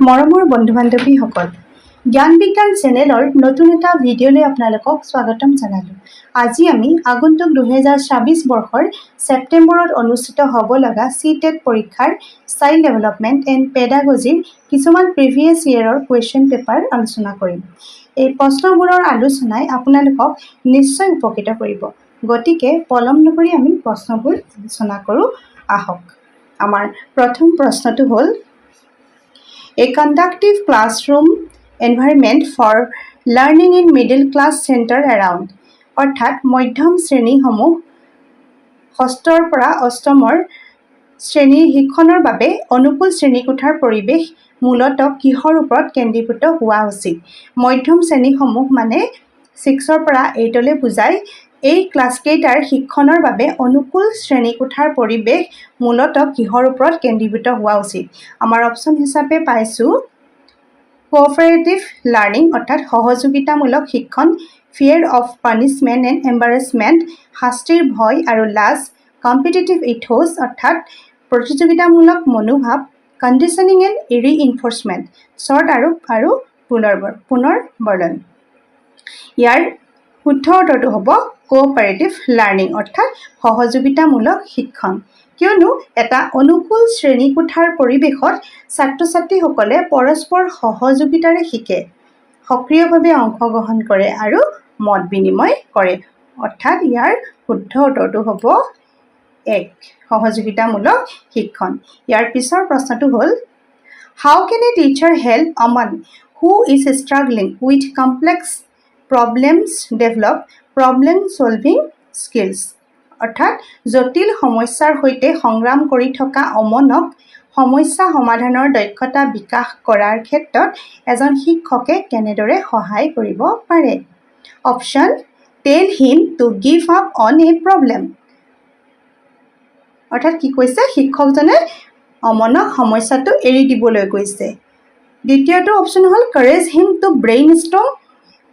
মৰমৰ বন্ধু-বান্ধৱীসকল, জ্ঞান বিজ্ঞান চেনেলৰ নতুন এটা ভিডিঅ'লৈ আপোনালোকক স্বাগতম জনালোঁ। আজি আমি আগন্তুক 2026 বৰ্ষৰ ছেপ্টেম্বৰত অনুষ্ঠিত হ'ব লগা CTET পৰীক্ষাৰ চাইল্ড ডেভেলপমেণ্ট এণ্ড পেডাগজিৰ কিছুমান প্ৰিভিয়াছ ইয়েৰৰ কুৱেশ্যন পেপাৰ আলোচনা কৰিম। এই প্ৰশ্নবোৰৰ আলোচনাই আপোনালোকক নিশ্চয় উপকৃত কৰিব। গতিকে পলম নকৰি আমি প্ৰশ্নবোৰ আলোচনা কৰোঁ আহক। আমাৰ প্ৰথম প্ৰশ্নটো হ'ল A conducive classroom environment for learning in middle class center around অৰ্থাৎ মধ্যম শ্ৰেণীসমূহ ষষ্ঠৰ পৰা অষ্টমৰ শ্ৰেণীৰ শিক্ষণৰ বাবে অনুকূল শ্ৰেণীকোঠাৰ পৰিৱেশ মূলতঃ কিহৰ ওপৰত কেন্দ্ৰীভূত হোৱা উচিত। মধ্যম শ্ৰেণীসমূহ মানে 6ৰ পৰা 8লৈ বুজায়। এই ক্লাছকেইটাৰ শিক্ষণৰ বাবে অনুকূল শ্ৰেণীকোঠাৰ পৰিৱেশ মূলতঃ কিহৰ ওপৰত কেন্দ্ৰীভূত হোৱা উচিত। আমাৰ অপশ্যন হিচাপে পাইছোঁ কোঅপাৰেটিভ লাৰ্ণিং অৰ্থাৎ সহযোগিতামূলক শিক্ষণ, ফিয়েৰ অফ পানিছমেণ্ট এণ্ড এম্বাৰেছমেণ্ট শাস্তিৰ ভয় আৰু লাজ, কম্পিটিটিভ ইথোছ অৰ্থাৎ প্ৰতিযোগিতামূলক মনোভাৱ, কণ্ডিশ্যনিং এণ্ড ৰিইনফৰ্চমেণ্ট চৰ্ট আৰু পুনৰবৰ্ণন। ইয়াৰ শুদ্ধ উত্তৰটো হ'ব কোঅপাৰেটিভ লাৰ্ণিং অৰ্থাৎ সহযোগিতামূলক শিক্ষণ। কিয়নো এটা অনুকূল শ্ৰেণীকোঠাৰ পৰিৱেশত ছাত্ৰ ছাত্ৰীসকলে পৰস্পৰ সহযোগিতাৰে শিকে, সক্ৰিয়ভাৱে অংশগ্ৰহণ কৰে আৰু মত বিনিময় কৰে। অৰ্থাৎ ইয়াৰ শুদ্ধ উত্তৰটো হ'ব 1 সহযোগিতামূলক শিক্ষণ। ইয়াৰ পিছৰ প্ৰশ্নটো হ'ল how can a teacher help a man who is struggling with complex problems develop problem solving skills অৰ্থাৎ জটিল সমস্যাৰ সৈতে সংগ্ৰাম কৰি থকা অমনক সমস্যা সমাধানৰ দক্ষতা বিকাশ কৰাৰ ক্ষেত্ৰত এজন শিক্ষকে কেনেদৰে সহায় কৰিব পাৰে। অপশ্যন টেল him to give up on a problem অৰ্থাৎ কি কৈছে, শিক্ষকজনে অমনক সমস্যাটো এৰি দিবলৈ কৈছে। দ্বিতীয়টো অপশ্যন হ'ল courage him to brain storm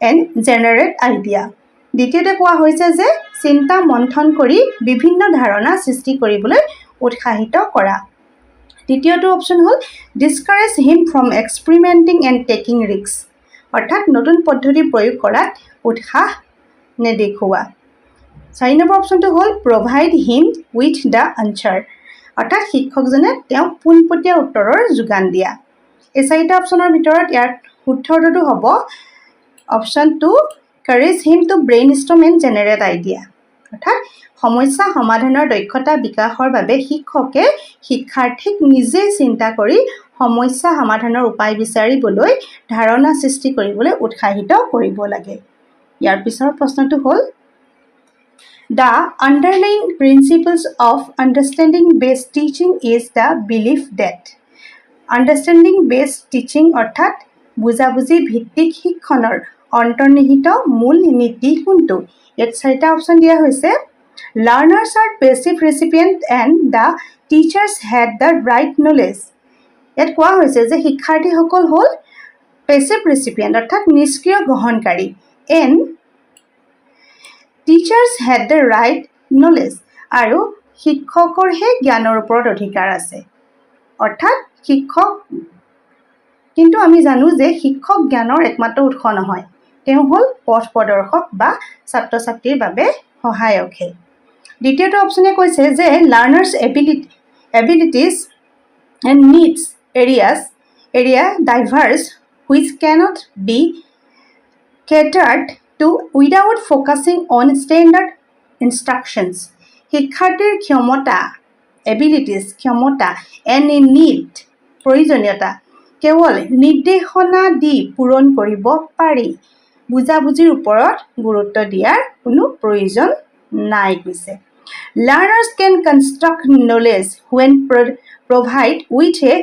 and generate idea. দ্বিতীয়তে কোৱা হৈছে যে চিন্তা মন্থন কৰি বিভিন্ন ধাৰণা সৃষ্টি কৰিবলৈ উৎসাহিত কৰা। তৃতীয়টো অপশ্যন হ'ল discourage him from experimenting and taking risk অৰ্থাৎ নতুন পদ্ধতি প্ৰয়োগ কৰাত উৎসাহ নেদেখুওৱা। 4 নম্বৰ অপশ্যনটো হ'ল provide him with the answer অৰ্থাৎ শিক্ষকজনে তেওঁক পোনপটীয়া উত্তৰৰ যোগান দিয়া। এই 4টা অপশ্যনৰ ভিতৰত ইয়াৰ শুদ্ধ উত্তৰটো হ'ব option 2 courage him to brain storm and generate idea অৰ্থাৎ সমস্যা সমাধানৰ দক্ষতা বিকাশৰ বাবে শিক্ষকে শিক্ষাৰ্থীক নিজে চিন্তা কৰি সমস্যা সমাধানৰ উপায় বিচাৰিবলৈ ধাৰণা সৃষ্টি কৰিবলৈ উৎসাহিত কৰিব লাগে। ইয়াৰ পিছৰ প্ৰশ্নটো হ'ল the underlying principles of understanding based teaching is the belief that understanding based teaching অৰ্থাৎ বুজাবুজি ভিত্তিক শিক্ষণৰ অন্তৰ্নিহিত মূল নীতি কোনটো। ইয়াত 4টা অপশ্যন দিয়া হৈছে। Learners are passive recipient and the teachers had the right knowledge. ইয়াত কোৱা হৈছে যে শিক্ষাৰ্থীসকল হ'ল পেছিভ ৰেচিপিয়েণ্ট অৰ্থাৎ নিষ্ক্ৰিয় গ্ৰহণকাৰী and teachers had the right knowledge আৰু শিক্ষকৰহে জ্ঞানৰ ওপৰত অধিকাৰ আছে। অৰ্থাৎ শিক্ষক, কিন্তু আমি জানো যে শিক্ষক জ্ঞানৰ একমাত্ৰ উৎস নহয়, তেওঁ হ'ল পথ প্ৰদৰ্শক বা ছাত্ৰ ছাত্ৰীৰ বাবে সহায়কহে। দ্বিতীয়টো অপশ্যনে কৈছে যে learners abilities and needs area diverse which cannot be catered to without focusing on standard instructions শিক্ষাৰ্থীৰ ক্ষমতা এণ্ড নিড প্ৰয়োজনীয়তা কেৱল নিৰ্দেশনা দি পূৰণ কৰিব পাৰি, বুজাবুজিৰ ওপৰত গুৰুত্ব দিয়াৰ কোনো প্ৰয়োজন নাই কৈছে। Learners can construct knowledge when provide with a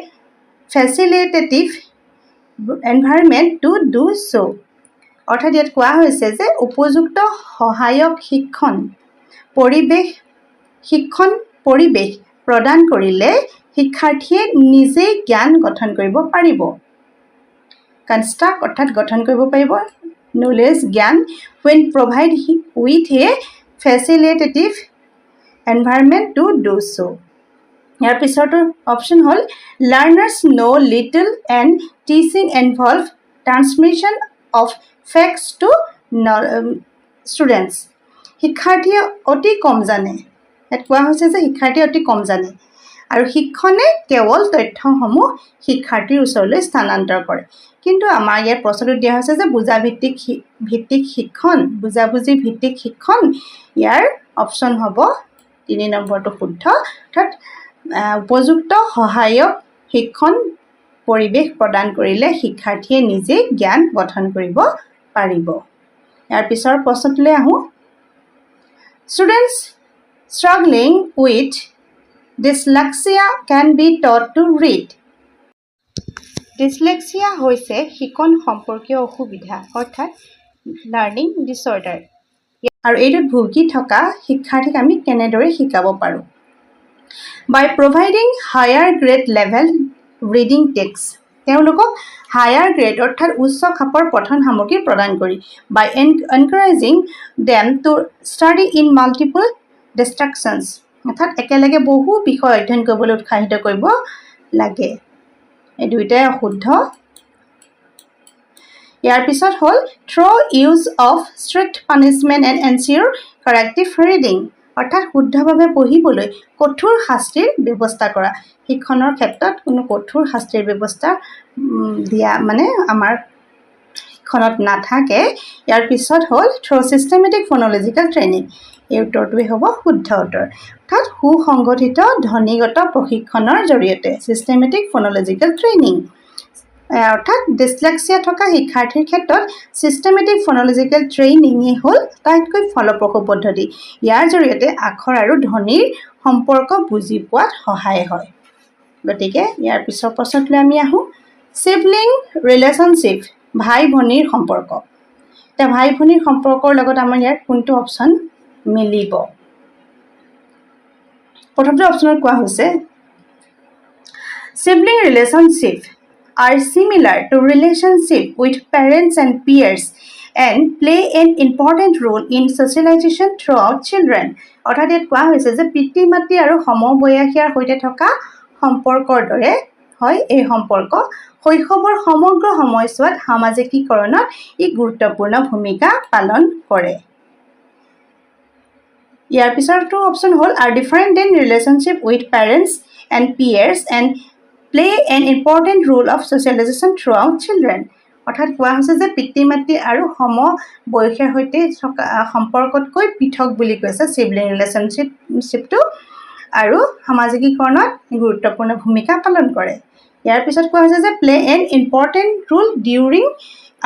facilitative environment to do so' অৰ্থাৎ ইয়াত কোৱা হৈছে যে উপযুক্ত সহায়ক শিক্ষণ পৰিৱেশ প্ৰদান কৰিলে শিক্ষাৰ্থীয়ে নিজেই জ্ঞান গঠন কৰিব পাৰিব। কনষ্ট্ৰাক্ট অৰ্থাৎ গঠন কৰিব পাৰিব, নলেজ জ্ঞান, when provide with a facilitative environment to do so' ইয়াৰ পিছৰটো অপশ্যন হ'ল learners know' little and teaching involve transmission of facts to students. শিক্ষাৰ্থীয়ে অতি কম জানে। ইয়াত কোৱা হৈছে যে শিক্ষাৰ্থীয়ে অতি কম জানে আৰু শিক্ষণে কেৱল তথ্যসমূহ শিক্ষাৰ্থীৰ ওচৰলৈ স্থানান্তৰ কৰে। কিন্তু আমাৰ ইয়াত প্ৰশ্নটো দিয়া হৈছে যে ভিত্তিক শিক্ষণ, বুজাবুজি ভিত্তিক শিক্ষণ। ইয়াৰ অপশ্যন হ'ব 3 নম্বৰটো শুদ্ধ, অৰ্থাৎ উপযুক্ত সহায়ক শিক্ষণ পৰিৱেশ প্ৰদান কৰিলে শিক্ষাৰ্থীয়ে নিজেই জ্ঞান গঠন কৰিব পাৰিব। ইয়াৰ পিছৰ প্ৰশ্নটোলৈ আহোঁ। Students struggling with dyslexia can be taught to read. Dyslexia হৈছে শিকন সম্পৰ্কীয় অসুবিধা অৰ্থাৎ লাৰ্ণিং ডিছঅৰ্ডাৰ। আৰু এইটোত ভুগি থকা শিক্ষাৰ্থীক আমি কেনেদৰে শিকাব পাৰোঁ? By providing higher grade level reading text, তেওঁলোকক হায়াৰ গ্ৰেড অৰ্থাৎ উচ্চ খাপৰ পঠন সামগ্ৰী প্ৰদান কৰি। By encouraging them to study in multiple distractions, অৰ্থাৎ একেলগে বহু বিষয় অধ্যয়ন কৰিবলৈ উৎসাহিত কৰিব লাগে। এই দুয়োটাই অশুদ্ধ। ইয়াৰ পিছত হ'ল through' use of strict punishment and ensure corrective reading, অৰ্থাৎ শুদ্ধভাৱে পঢ়িবলৈ কঠোৰ শাস্তিৰ ব্যৱস্থা কৰা। শিক্ষণৰ ক্ষেত্ৰত কোনো কঠোৰ শাস্তিৰ ব্যৱস্থা দিয়া মানে আমাৰ শিক্ষণত নাথাকে। ইয়াৰ পিছত হ'ল থ্ৰ' ছিষ্টেমেটিক ফ'ন'লজিকেল ট্ৰেইনিং, এই উত্তৰটোৱে হ'ব শুদ্ধ উত্তৰ, অৰ্থাৎ সুসংগঠিত ধ্বনিগত প্ৰশিক্ষণৰ জৰিয়তে ছিষ্টেমেটিক ফ'ন'লজিকেল ট্ৰেইনিং, অৰ্থাৎ ডিছলেক্সিয়া থকা শিক্ষাৰ্থীৰ ক্ষেত্ৰত ছিষ্টেমেটিক ফ'ন'লজিকেল ট্ৰেইনিঙেই হ'ল আটাইতকৈ ফলপ্ৰসূ পদ্ধতি। ইয়াৰ জৰিয়তে আখৰ আৰু ধ্বনিৰ সম্পৰ্ক বুজি পোৱাত সহায় হয়। গতিকে ইয়াৰ পিছৰ প্ৰশ্নটোলৈ আমি আহোঁ। চিবলিং ৰিলেশ্যনশ্বিপ, ভাই ভনীৰ সম্পৰ্ক। এতিয়া ভাই ভনীৰ সম্পৰ্কৰ লগত আমাৰ ইয়াত কোনটো অপশ্যন মিলিব? প্ৰথমটো অপশ্যনত কোৱা হৈছে sibling relationship are similar to relationship with parents and peers and play an important role in socialization throughout children. অৰ্থাৎ ইয়াত কোৱা হৈছে যে পিতৃ মাতৃ আৰু সমবয়সীয়াৰ সৈতে থকা সম্পৰ্কৰ দৰে হয় এই সম্পৰ্ক। শৈশৱৰ সমগ্ৰ সময়ছোৱাত সামাজিকীকৰণত ই গুৰুত্বপূৰ্ণ ভূমিকা পালন কৰে। ইয়াৰ পিছৰটো অপশ্যন হ'ল are different than relationship with parents and peers and play an important role of socialization throughout children. অৰ্থাৎ কোৱা হৈছে যে পিতৃ মাতৃ আৰু সমবয়সীয়াৰ সৈতে থকা সম্পৰ্কতকৈ পৃথক বুলি কৈছে চিবলিং ৰিলেশ্যনশ্বিপটো আৰু সামাজিকীকৰণত গুৰুত্বপূৰ্ণ ভূমিকা পালন কৰে। ইয়াৰ পিছত কোৱা হৈছে যে play an important role during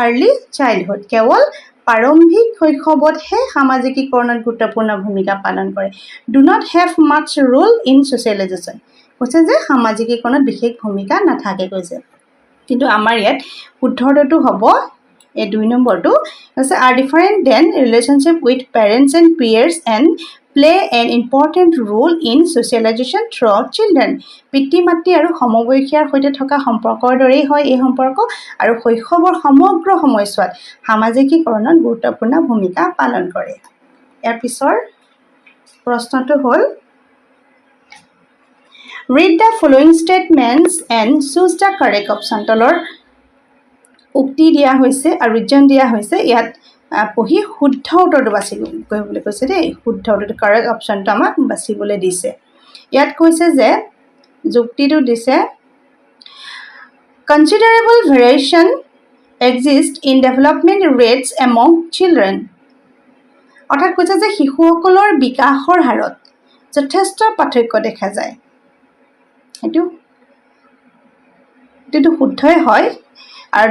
early childhood, কেৱল প্ৰাৰম্ভিক শৈশৱতহে সামাজিকীকৰণত গুৰুত্বপূৰ্ণ ভূমিকা পালন কৰে। Do not have much role in socialization, কৈছে যে সামাজিকীকৰণত বিশেষ ভূমিকা নাথাকে কৈছে। কিন্তু আমাৰ ইয়াত শুদ্ধটো হ'ব এই 2 নম্বৰটো, কৈছে are different than relationship with parents and peers and play an important role in socialization throughout children. পিতৃ মাতৃ আৰু সমবয়সীয়াৰ সৈতে থকা সম্পৰ্কৰ দৰেই হয় এই সম্পৰ্ক আৰু শৈশৱৰ সমগ্ৰ সময়ছোৱাত সামাজিকীকৰণত গুৰুত্বপূৰ্ণ ভূমিকা পালন কৰে। ইয়াৰ পিছৰ প্ৰশ্নটো হ'ল read the following statements and choose the correct option. তলৰ উক্তি দিয়া হৈছে আৰু ৰিজন দিয়া হৈছে, ইয়াত পঢ়ি শুদ্ধ উত্তৰটো বাচিবলৈ কৈছে দেই। শুদ্ধ উত্তৰটো কাৰেক্ট অপশ্যনটো আমাক বাচিবলৈ দিছে। ইয়াত কৈছে যে যুক্তিটো দিছে considerable variation exist in development rates among children, অৰ্থাৎ কৈছে যে শিশুসকলৰ বিকাশৰ হাৰত যথেষ্ট পাৰ্থক্য দেখা যায়। এইটো শুদ্ধই হয়। আৰু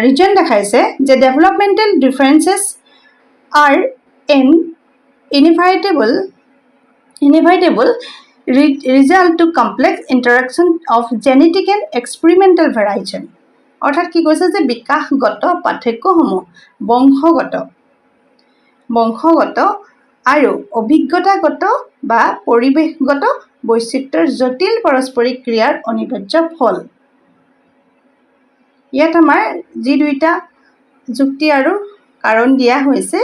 ৰিজন দেখাইছে যে developmental differences are an inevitable result to complex interaction of genetic and experimental variation, অৰ্থাৎ কি কৈছে যে বিকাশগত পাৰ্থক্যসমূহ বংশগত আৰু অভিজ্ঞতাগত বা পৰিৱেশগত বৈচিত্ৰ্যৰ জটিল পাৰস্পৰিক ক্ৰিয়াৰ অনিবাৰ্য ফল। ইয়াত আমাৰ যি দুইটা যুক্তি আৰু কাৰণ দিয়া হৈছে,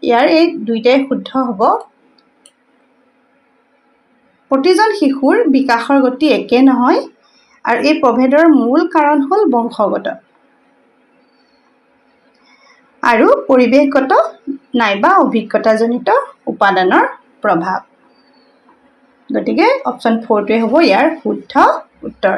ইয়াৰ এই দুইটাই শুদ্ধ হ'ব। প্ৰতিজন শিশুৰ বিকাশৰ গতি একে নহয় আৰু এই প্ৰভেদৰ মূল কাৰণ হ'ল বংশগত আৰু পৰিৱেশগত নাইবা অভিজ্ঞতাজনিত উপাদানৰ প্ৰভাৱ। গতিকে অপশ্যন 4টোৱে হ'ব ইয়াৰ শুদ্ধ উত্তৰ।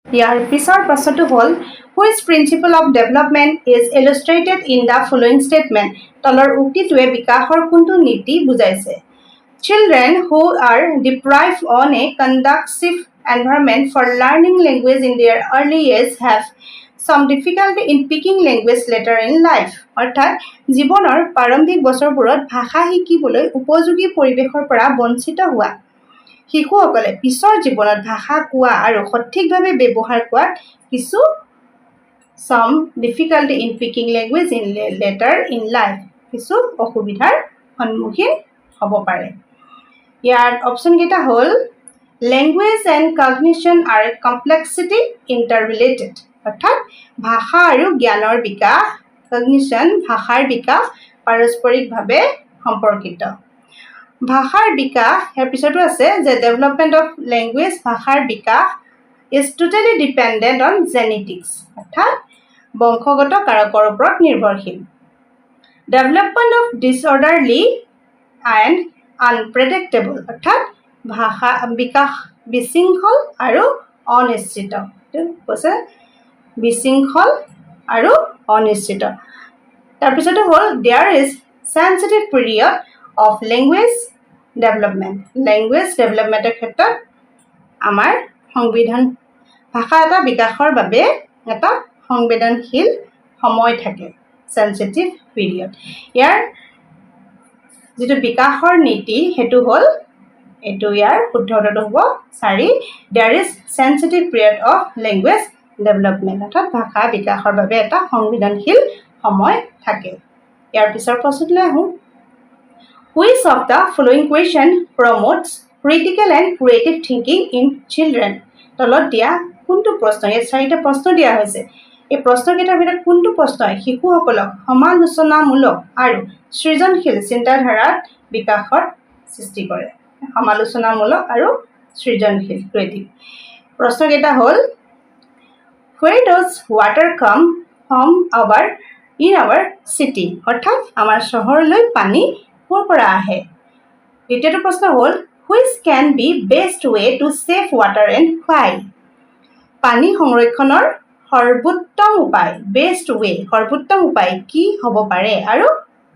ইয়াৰ পিছৰ প্ৰশ্নটো হ'ল which principle of development is illustrated in the following statement. তলৰ উক্তিটোৱে বিকাশৰ কোনটো নীতি বুজাইছে? Children who are deprived on a conducive environment for learning language in their early years have some difficulty in picking language later in life. অৰ্থাৎ জীৱনৰ প্ৰাৰম্ভিক বছৰবোৰত ভাষা শিকিবলৈ উপযোগী পৰিৱেশৰ পৰা বঞ্চিত হোৱা শিশুসকলে পিছৰ জীৱনত ভাষা কোৱা আৰু সঠিকভাৱে ব্যৱহাৰ কৰাত কিছু some difficulty in picking language in later in life কিছু অসুবিধাৰ সন্মুখীন হ'ব পাৰে। ইয়াৰ অপশ্যন কেইটা হ'ল লেংগুৱেজ এণ্ড কগনিশ্যন আৰ কমপ্লেক্সিটি ইণ্টাৰৰিলেটেড। অৰ্থাৎ ভাষা আৰু জ্ঞানৰ বিকাশ কগনিশ্যন ভাষাৰ বিকাশ পাৰস্পৰিকভাৱে সম্পৰ্কিত। ভাষাৰ বিকাশ ইয়াৰ পিছতো আছে যে ডেভেলপমেণ্ট অফ লেংগুৱেজ ভাষাৰ বিকাশ is totally dependent on genetics. অৰ্থাৎ বংশগত কাৰকৰ ওপৰত নিৰ্ভৰশীল। Development of disorderly and unpredictable. অৰ্থাৎ ভাষা বিকাশ বিশৃংখল আৰু অনিশ্চিত। কৈছে বিশৃংখল আৰু অনিশ্চিত। তাৰপিছতো হ'ল there is sensitive period of language development. Language ডেভেলপমেণ্টৰ ক্ষেত্ৰত আমাৰ সংবিধান ভাষা এটা বিকাশৰ বাবে এটা সংবেদনশীল সময় থাকে চেঞ্চিটিভ পিৰিয়ড। ইয়াৰ যিটো বিকাশৰ নীতি সেইটো হ'ল এইটো ইয়াৰ শুদ্ধ উত্তৰটো হ'ব 4 there is sensitive period of language development. অৰ্থাৎ ভাষা বিকাশৰ বাবে এটা সংবেদনশীল সময় থাকে। ইয়াৰ পিছৰ প্ৰশ্নটোলৈ আহোঁ which of the following question promotes critical and creative thinking in children. তলত দিয়া কোনটো প্ৰশ্ন ইয়াত 4টা প্ৰশ্ন দিয়া হৈছে এই প্ৰশ্নকেইটাৰ ভিতৰত কোনটো প্ৰশ্নই শিশুসকলক সমালোচনামূলক আৰু সৃজনশীল চিন্তাধাৰাত বিকাশৰ সৃষ্টি কৰে? সমালোচনামূলক আৰু সৃজনশীল ক্ৰিয়েটিভ। প্ৰশ্নকেইটা হ'ল where does water come from in our city? অৰ্থাৎ আমাৰ চহৰলৈ পানী ক'ৰ পৰা আহে? দ্বিতীয়টো প্ৰশ্ন হ'ল which can be best way to save water and why? পানী সংৰক্ষণৰ সৰ্বোত্তম উপায় বেষ্ট ৱে সৰ্বোত্তম উপায় কি হ'ব পাৰে আৰু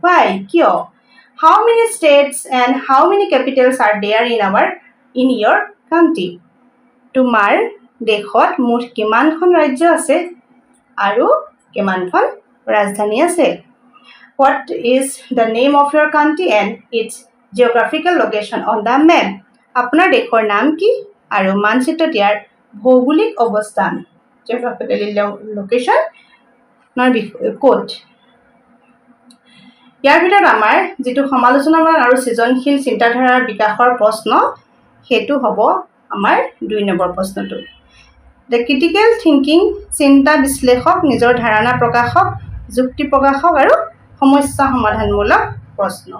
why কিয়? How many states and how many capitals are there in your country? তোমাৰ দেশত মুঠ কিমানখন ৰাজ্য আছে আৰু কিমানখন ৰাজধানী আছে? What is the name of your country and its geographical location on the map? আপোনাৰ দেশৰ নাম কি আৰু মানচিত্ৰত ইয়াৰ ভৌগোলিক অৱস্থান geographical location নৰ বিষয়ে ক'ত? ইয়াৰ ভিতৰত আমাৰ যিটো সমালোচনামূলক আৰু সৃজনশীল চিন্তাধাৰাৰ বিকাশৰ প্ৰশ্ন সেইটো হ'ব আমাৰ 2 নম্বৰ প্ৰশ্নটো। দ্য ক্ৰিটিকেল থিংকিং চিন্তা বিশ্লেষক নিজৰ ধাৰণা প্ৰকাশক যুক্তি প্ৰকাশক আৰু সমস্যা সমাধানমূলক প্ৰশ্ন।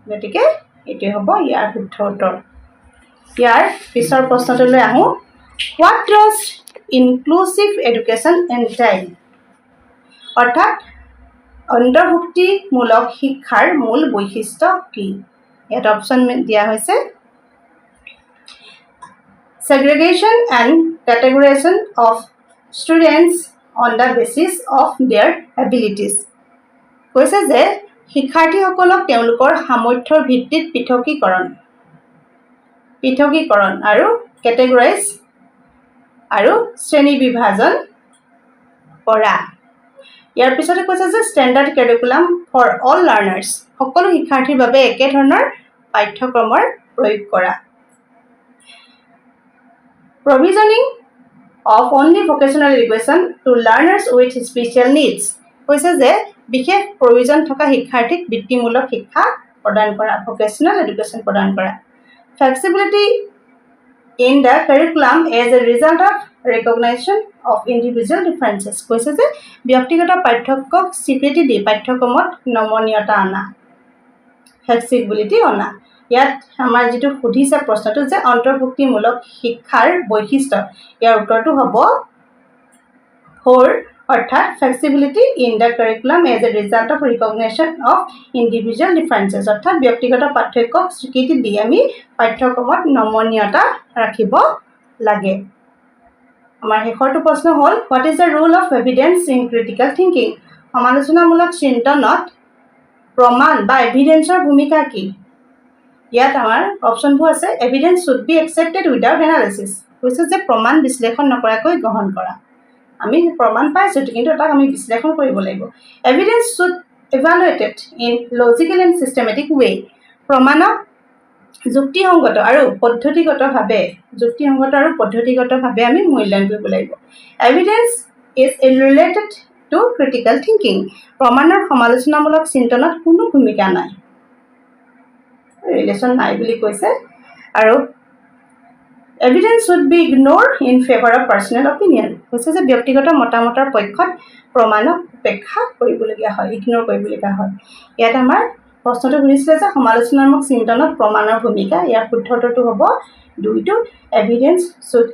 গতিকে এইটোৱে হ'ব ইয়াৰ শুদ্ধ উত্তৰ। ইয়াৰ পিছৰ প্ৰশ্নটোলৈ আহোঁ হোৱাট ডাজ ইনক্লুচিভ এডুকেশ্যন এণ্টাইল? অৰ্থাৎ অন্তৰ্ভুক্তিমূলক শিক্ষাৰ মূল বৈশিষ্ট্য কি? ইয়াত অপশ্যন দিয়া হৈছে segregation and categorization of students on the basis of their abilities. কৈছে যে শিক্ষাৰ্থীসকলক তেওঁলোকৰ সামৰ্থ্যৰ ভিত্তিত পৃথকীকৰণ আৰু কেটেগৰাইজ আৰু শ্ৰেণী বিভাজন কৰা। ইয়াৰ পিছতে কৈছে যে standard curriculum for all learners সকলো শিক্ষাৰ্থীৰ বাবে একেধৰণৰ পাঠ্যক্ৰমৰ প্ৰয়োগ কৰা। Provisioning of only vocational education to learners with special needs কৈছে যে বিশেষ প্ৰয়োজন থকা শিক্ষাৰ্থীক বৃত্তিমূলক শিক্ষা প্ৰদান কৰা ভোকেশ্যনেল এডুকেশ্যন প্ৰদান কৰা। Flexibility in the curriculum as a result of recognition of individual differences কৈছে যে ব্যক্তিগত পাৰ্থক্যক স্বীকৃতি দি পাঠ্যক্ৰমত নমনীয়তা অনা ফ্লেক্সিবিলিটি অনা ইয়াত আমাৰ যেটো সুধিছে প্ৰশ্নটো যে অন্তৰ্ভুক্তিমূলক শিক্ষাৰ বৈশিষ্ট্য ইয়াৰ উত্তৰটো হ'ব 4 অৰ্থাৎ flexibility in the curriculum as a result of recognition of individual differences অৰ্থাৎ ব্যক্তিগত পাৰ্থক্যক স্বীকৃতি দি আমি পাঠ্যক্ৰমত নমনীয়তা ৰাখিব লাগে আমাৰ শেষৰটো প্ৰশ্ন হ'ল what is the role of evidence in critical thinking সমালোচনামূলক চিন্তনত প্ৰমাণ বা এভিডেন্সৰ ভূমিকা কি ইয়াত আমাৰ অপচনবোৰ আছে evidence should be accepted without analysis কৈছে যে প্ৰমাণ বিশ্লেষণ নকৰাকৈ গ্ৰহণ কৰা আমি প্ৰমাণ পাইছো কিন্তু তাক আমি বিশ্লেষণ কৰিব লাগিব evidence should evaluated in logical and systematic way প্ৰমাণক যুক্তিসংগত আৰু পদ্ধতিগতভাৱে আমি মূল্যায়ন কৰিব লাগিব evidence is related to critical thinking প্ৰমাণৰ সমালোচনামূলক চিন্তনত কোনো ভূমিকা নাই ৰিলেচন নাই বুলি কৈছে আৰু evidence should be ignored in favor of personal opinion কৈছে যে ব্যক্তিগত মতামতৰ পক্ষত প্ৰমাণক উপেক্ষা কৰিবলগীয়া হয় ইগনোৰ কৰিবলগীয়া হয় ইয়াত আমাৰ প্ৰশ্নটো সুধিছিলে যে সমালোচনাত্মক চিন্তনত প্ৰমাণৰ ভূমিকা ইয়াৰ শুদ্ধ উত্তৰটো হ'ব 2টো evidence should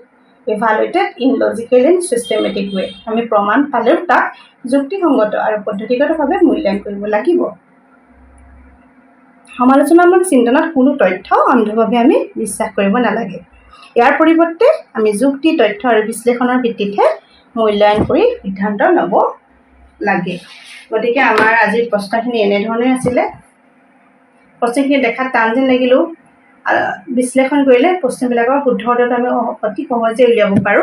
evaluated in logical and systematic way আমি প্ৰমাণ পালেও তাক যুক্তিসংগত আৰু পদ্ধতিগতভাৱে মূল্যায়ন কৰিব লাগিব সমালোচনাত্মক চিন্তনত কোনো তথ্য অন্ধভাৱে আমি বিশ্বাস কৰিব নালাগে ইয়াৰ পৰিৱৰ্তে আমি যুক্তি তথ্য আৰু বিশ্লেষণৰ ভিত্তিতহে মূল্যায়ন কৰি সিদ্ধান্ত ল'ব লাগে গতিকে আমাৰ আজিৰ প্ৰশ্নখিনি এনে ধৰণে আছিল প্ৰশ্নখিনি দেখাত টান যেন লাগিলো বিশ্লেষণ কৰিলে প্ৰশ্নবিলাকৰ শুদ্ধ উত্তৰটো আমি অতি সহজে উলিয়াব পাৰো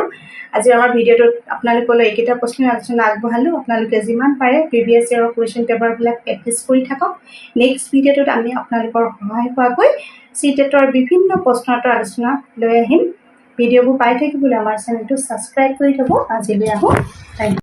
আজি আমাৰ ভিডিঅ'টোত আপোনালোকলৈ এইকেইটা প্ৰশ্ন আলোচনা আগবঢ়ালো আপোনালোকে যিমান পাৰে প্ৰিভিয়াছ ইয়াৰৰ কুৱেশ্যন পেপাৰবিলাক প্ৰেক্টিছ কৰি থাকক নেক্সট ভিডিঅ'টোত আমি আপোনালোকৰ সহায় পোৱাকৈ চিটেটৰ বিভিন্ন প্ৰশ্নৰ আলোচনা লৈ আহিম ভিডিঅ'বোৰ পাই থাকিবলৈ আমাৰ চেনেলটো ছাবস্ক্ৰাইব কৰি থ'ব আজিলৈ আহোঁ